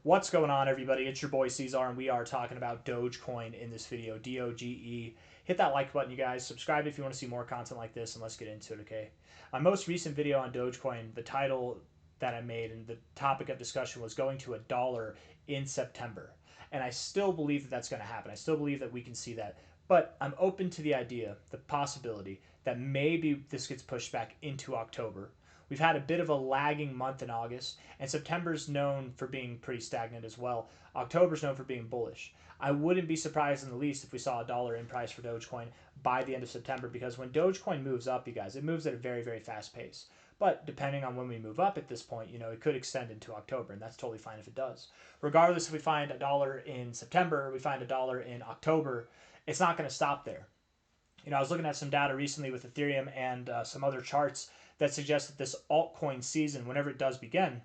What's going on, everybody? It's your boy C-Zar, and we are talking about Dogecoin in this video, DOGE. Hit that like button, you guys. Subscribe if you want to see more content like this, and let's get into it, okay? My most recent video on Dogecoin, the title that I made and the topic of discussion was going to $1 in September. And I still believe that that's going to happen. I still believe that we can see that. But I'm open to the idea, the possibility, that maybe this gets pushed back into October. We've had a bit of a lagging month in August, and September's known for being pretty stagnant as well. October's known for being bullish. I wouldn't be surprised in the least if we saw $1 in price for Dogecoin by the end of September, because when Dogecoin moves up, you guys, it moves at a very, very fast pace. But depending on when we move up at this point, it could extend into October, and that's totally fine if it does. Regardless, if we find $1 in September, we find $1 in October, it's not going to stop there. I was looking at some data recently with Ethereum and some other charts that suggest that this altcoin season, whenever it does begin,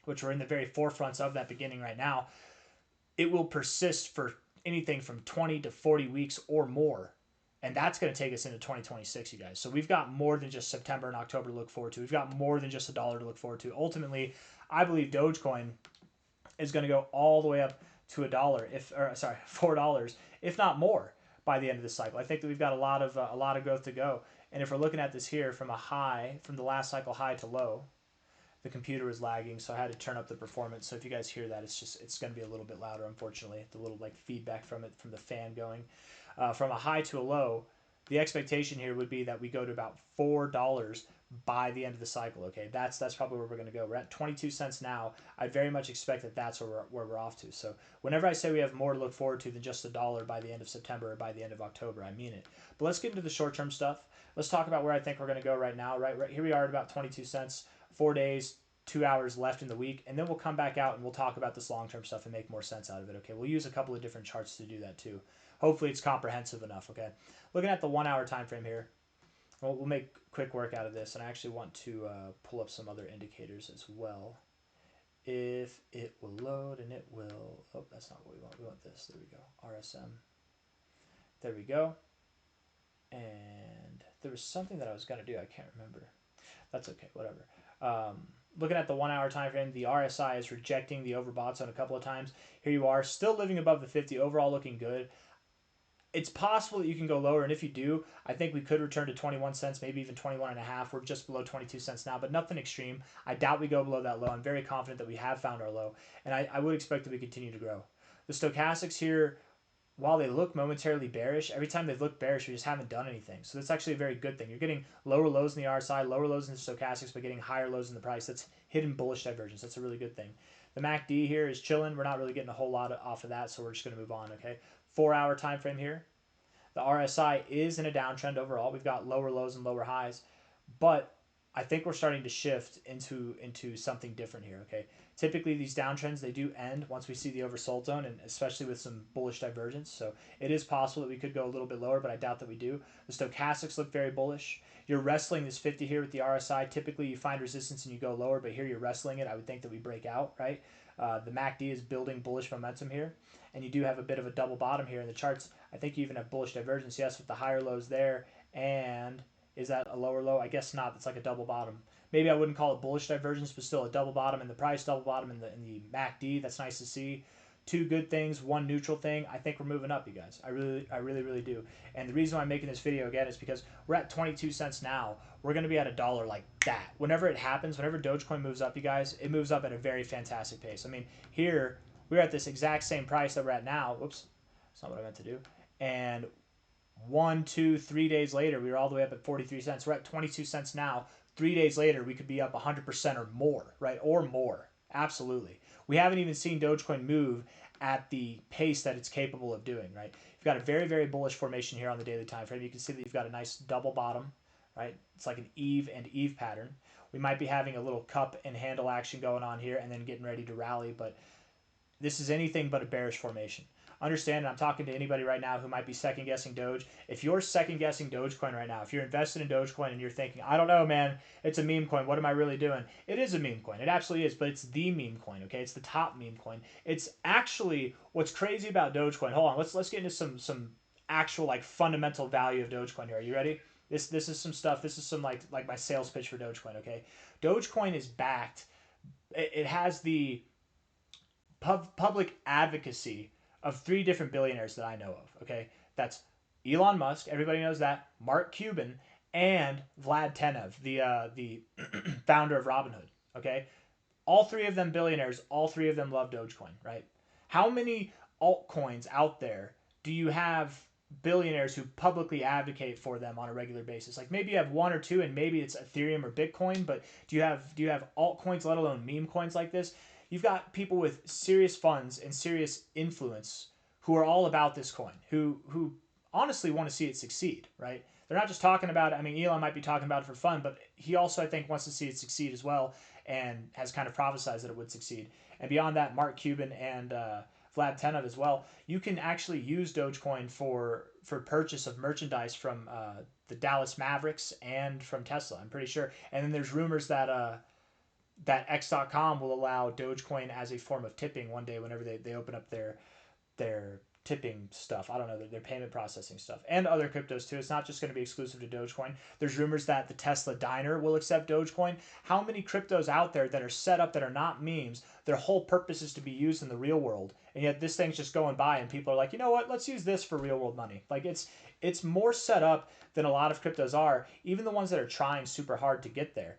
which we're in the very forefronts of that beginning right now, it will persist for anything from 20 to 40 weeks or more. And that's going to take us into 2026, you guys. So we've got more than just September and October to look forward to. We've got more than just $1 to look forward to. Ultimately, I believe Dogecoin is going to go all the way up to $4, if not more, by the end of this cycle. I think that we've got a lot of growth to go. And if we're looking at this here from the last cycle high to low, the computer was lagging, so I had to turn up the performance. So if you guys hear that, it's going to be a little bit louder, unfortunately. The little feedback from it, from the fan going. From a high to a low, the expectation here would be that we go to about $4 by the end of the cycle. Okay, that's probably where we're going to go. We're at 22 cents now. I very much expect that that's where we're off to. So whenever I say we have more to look forward to than just $1 by the end of September or by the end of October, I mean it. But let's get into the short-term stuff. Let's talk about where I think we're going to go right now. Right here we are at about 22 cents, 4 days, 2 hours left in the week, and then we'll come back out and we'll talk about this long-term stuff and make more sense out of it. Okay, we'll use a couple of different charts to do that too. Hopefully it's comprehensive enough. Okay, looking at the 1 hour time frame here, we'll make quick work out of this, and I actually want to pull up some other indicators as well. If it will load, and it will. Oh, that's not what we want. We want this. There we go. RSM. There we go. And there was something that I was going to do. I can't remember. That's okay. Whatever. Looking at the 1 hour time frame, the RSI is rejecting the overbought zone a couple of times. Here you are, still living above the 50. Overall looking good. It's possible that you can go lower, and if you do, I think we could return to 21 cents, maybe even 21 and a half. We're just below 22 cents now, but nothing extreme. I doubt we go below that low. I'm very confident that we have found our low, and I would expect that we continue to grow. The stochastics here, while they look momentarily bearish, every time they look bearish, we just haven't done anything. So that's actually a very good thing. You're getting lower lows in the RSI, lower lows in the stochastics, but getting higher lows in the price. That's hidden bullish divergence. That's a really good thing. The MACD here is chilling. We're not really getting a whole lot off of that, so we're just going to move on, okay? 4 hour time frame here. The RSI is in a downtrend overall. We've got lower lows and lower highs, but I think we're starting to shift into something different here, okay? Typically, these downtrends, they do end once we see the oversold zone, and especially with some bullish divergence. So it is possible that we could go a little bit lower, but I doubt that we do. The stochastics look very bullish. You're wrestling this 50 here with the RSI. Typically, you find resistance and you go lower, but here you're wrestling it. I would think that we break out, right? The MACD is building bullish momentum here, and you do have a bit of a double bottom here in the charts. I think you even have bullish divergence, yes, with the higher lows there, and is that a lower low? I guess not. That's like a double bottom. Maybe I wouldn't call it bullish divergence, but still a double bottom in the price, double bottom in the MACD. That's nice to see. Two good things, one neutral thing. I think we're moving up, you guys. I really do. And the reason why I'm making this video again is because we're at 22 cents now. We're going to be at $1 like that. Whenever it happens, whenever Dogecoin moves up, you guys, it moves up at a very fantastic pace. I mean, here we're at this exact same price that we're at now. Whoops, that's not what I meant to do. And 1, 2, 3 days later, we were all the way up at 43 cents. We're at 22 cents now. 3 days later, we could be up 100% or more, right? Or more. Absolutely. We haven't even seen Dogecoin move at the pace that it's capable of doing, right? You've got a very, very bullish formation here on the daily time frame. You can see that you've got a nice double bottom, right? It's like an Eve and Eve pattern. We might be having a little cup and handle action going on here and then getting ready to rally, but this is anything but a bearish formation. Understand, and I'm talking to anybody right now who might be second-guessing Doge. If you're second-guessing Dogecoin right now, if you're invested in Dogecoin and you're thinking, I don't know, man, it's a meme coin. What am I really doing? It is a meme coin. It absolutely is, but it's the meme coin, okay? It's the top meme coin. It's actually what's crazy about Dogecoin. Hold on, let's get into some actual like fundamental value of Dogecoin here. Are you ready? This is some stuff. This is some like my sales pitch for Dogecoin, okay? Dogecoin is backed. It has the public advocacy of 3 different billionaires that I know of. Okay, that's Elon Musk. Everybody knows that. Mark Cuban and Vlad Tenev, the founder of Robinhood. Okay, all 3 of them billionaires. All 3 of them love Dogecoin. Right? How many altcoins out there do you have billionaires who publicly advocate for them on a regular basis? Like maybe you have 1 or 2, and maybe it's Ethereum or Bitcoin. But do you have altcoins, let alone meme coins like this? You've got people with serious funds and serious influence who are all about this coin, who honestly want to see it succeed, right? They're not just talking about it. I mean, Elon might be talking about it for fun, but he also, I think, wants to see it succeed as well, and has kind of prophesized that it would succeed. And beyond that, Mark Cuban and Vlad Tenev as well. You can actually use Dogecoin for purchase of merchandise from the Dallas Mavericks and from Tesla, I'm pretty sure. And then there's rumors that that X.com will allow Dogecoin as a form of tipping one day whenever they open up their tipping stuff. I don't know, their payment processing stuff, and other cryptos too. It's not just going to be exclusive to Dogecoin. There's rumors that the Tesla diner will accept Dogecoin. How many cryptos out there that are set up that are not memes? Their whole purpose is to be used in the real world, and yet this thing's just going by, and people are like, you know what? Let's use this for real world money. Like it's more set up than a lot of cryptos are, even the ones that are trying super hard to get there.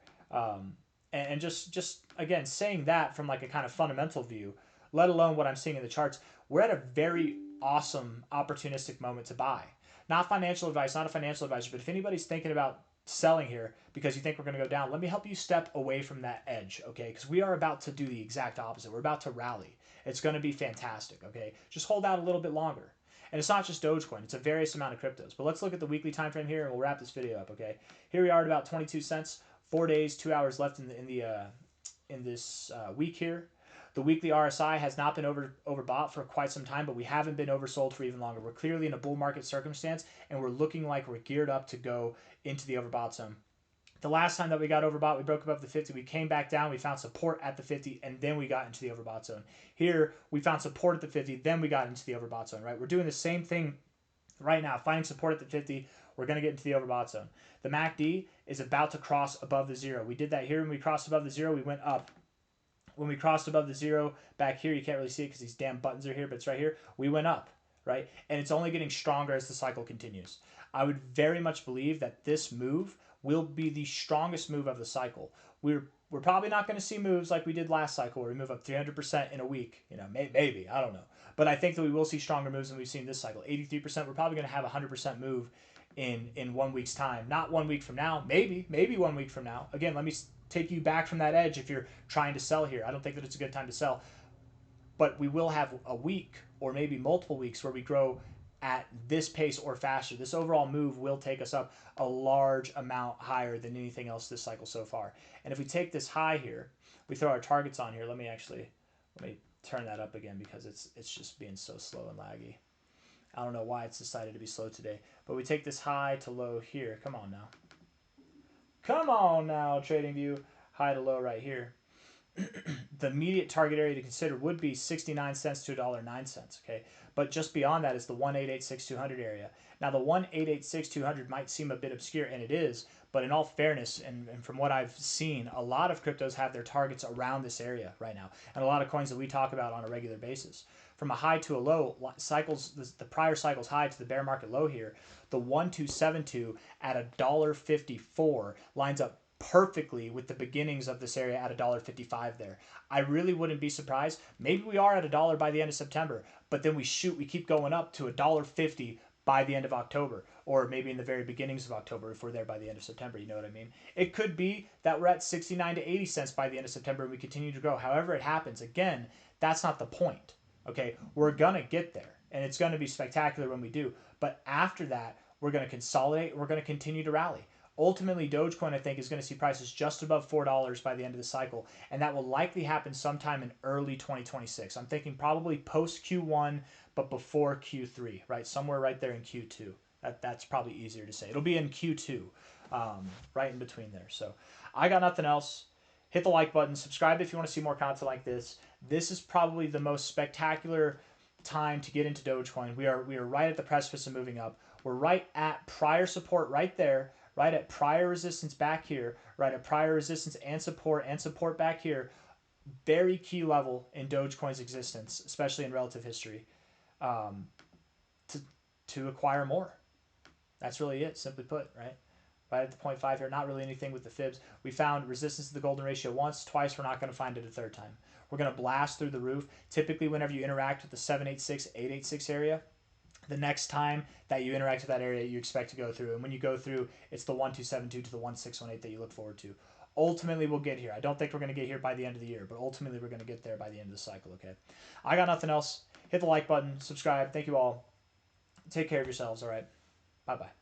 And just again saying that from like a kind of fundamental view, let alone what I'm seeing in the charts, we're at a very awesome opportunistic moment to buy. Not financial advice, not a financial advisor, but if anybody's thinking about selling here because you think we're going to go down, let me help you step away from that edge, okay? Because we are about to do the exact opposite. We're about to rally. It's going to be fantastic, okay? Just hold out a little bit longer. And it's not just Dogecoin, it's a various amount of cryptos. But let's look at the weekly time frame here, and we'll wrap this video up, okay? Here we are at about 22 cents. 4 days, 2 hours left in this week here. The weekly RSI has not been overbought for quite some time, but we haven't been oversold for even longer. We're clearly in a bull market circumstance, and we're looking like we're geared up to go into the overbought zone. The last time that we got overbought, we broke above the 50. We came back down. We found support at the 50, and then we got into the overbought zone. Here, we found support at the 50, then we got into the overbought zone, right? We're doing the same thing right now, finding support at the 50. We're going to get into the overbought zone. The MACD is about to cross above the 0. We did that here. When we crossed above the 0, we went up. When we crossed above the 0 back here, you can't really see it because these damn buttons are here, but it's right here. We went up, right? And it's only getting stronger as the cycle continues. I would very much believe that this move will be the strongest move of the cycle. We're probably not going to see moves like we did last cycle where we move up 300% in a week. You know, maybe, I don't know. But I think that we will see stronger moves than we've seen this cycle. 83%, we're probably going to have a 100% move in 1 week's time. Not 1 week from now, maybe 1 week from now. Again, let me take you back from that edge if you're trying to sell here. I don't think that it's a good time to sell. But we will have a week or maybe multiple weeks where we grow at this pace or faster. This overall move will take us up a large amount higher than anything else this cycle so far. And if we take this high here, we throw our targets on here. Let me turn that up again because it's just being so slow and laggy. I don't know why it's decided to be slow today. But we take this high to low here. Come on now. Come on now, TradingView. High to low right here. The immediate target area to consider would be 69 cents to $1.09, okay? But just beyond that is the 1886200 area. Now, the 1886200 might seem a bit obscure, and it is, but in all fairness, and from what I've seen, a lot of cryptos have their targets around this area right now, and a lot of coins that we talk about on a regular basis. From a high to a low, the prior cycle's high to the bear market low here, the 1272 at $1.54 lines up perfectly with the beginnings of this area at $1.55 there. I really wouldn't be surprised. Maybe we are at $1 by the end of September, but then we keep going up to $1.50 by the end of October, or maybe in the very beginnings of October if we're there by the end of September, you know what I mean? It could be that we're at 69 to 80 cents by the end of September and we continue to grow. However it happens, again, that's not the point, okay? We're going to get there, and it's going to be spectacular when we do, but after that, we're going to consolidate, we're going to continue to rally. Ultimately, Dogecoin, I think, is going to see prices just above $4 by the end of the cycle, and that will likely happen sometime in early 2026. I'm thinking probably post Q1, but before Q3, right? Somewhere right there in Q2. That's probably easier to say. It'll be in Q2, right in between there. So I got nothing else. Hit the like button. Subscribe if you want to see more content like this. This is probably the most spectacular time to get into Dogecoin. We are right at the precipice of moving up. We're right at prior support right there, right at prior resistance back here, right at prior resistance and support back here. very key level in Dogecoin's existence, especially in relative history, um, to to acquire more. That's really it, simply put, right? Right at the 0.5 here, not really anything with the fibs. We found resistance to the golden ratio once, twice. We're not going to find it a third time. We're going to blast through the roof. Typically, whenever you interact with the 786, 886 area, the next time that you interact with that area, you expect to go through. And when you go through, it's the 1272 to the 1618 that you look forward to. Ultimately, we'll get here. I don't think we're going to get here by the end of the year, but ultimately, we're going to get there by the end of the cycle, okay? I got nothing else. Hit the like button, subscribe. Thank you all. Take care of yourselves, all right? Bye-bye.